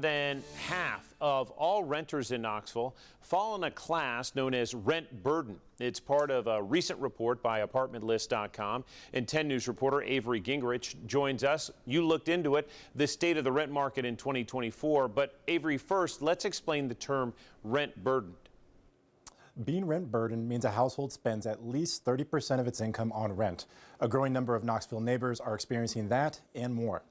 Than half of all renters in Knoxville fall in a class known as rent burden. It's part of a recent report by apartmentlist.com. And 10 News reporter Avery Gingrich joins us. You looked into it, the state of the rent market in 2024. But Avery, first, let's explain the term rent burdened. Being rent burdened means a household spends at least 30% of its income on rent. A growing number of Knoxville neighbors are experiencing that and more.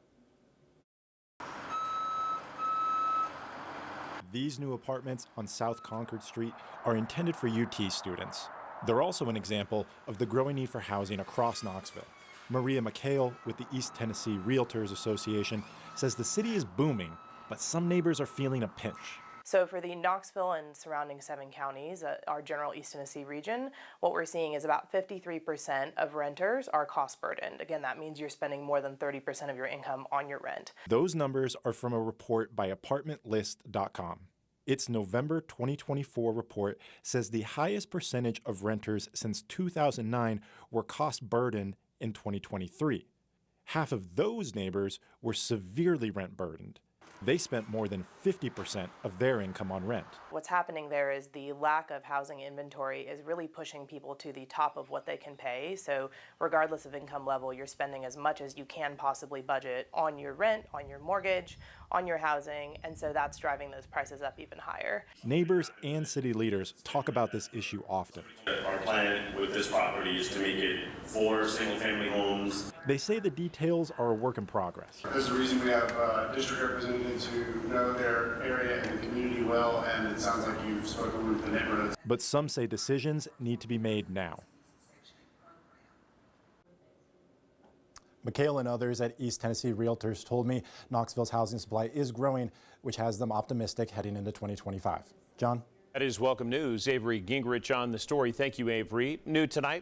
These new apartments on South Concord Street are intended for UT students. They're also an example of the growing need for housing across Knoxville. Maria McHale with the East Tennessee Realtors Association says the city is booming, but some neighbors are feeling a pinch. So for the Knoxville and surrounding 7 counties, our general East Tennessee region, what we're seeing is about 53% of renters are cost burdened. Again, that means you're spending more than 30% of your income on your rent. Those numbers are from a report by apartmentlist.com. Its November 2024 report says the highest percentage of renters since 2009 were cost burdened in 2023. Half of those neighbors were severely rent burdened. They spent more than 50% of their income on rent. What's happening there is the lack of housing inventory is really pushing people to the top of what they can pay. So regardless of income level, you're spending as much as you can possibly budget on your rent, on your mortgage, on your housing, and so that's driving those prices up even higher. Neighbors and city leaders talk about this issue often. Our plan with this property is to make it 4 single-family homes. They say the details are a work in progress. There's a reason we have district representatives who know their area and the community well, and it sounds like you've spoken with the neighborhoods. But some say decisions need to be made now. McHale and others at East Tennessee Realtors told me Knoxville's housing supply is growing, which has them optimistic heading into 2025. John? That is welcome news. Avery Gingrich on the story. Thank you, Avery. New tonight.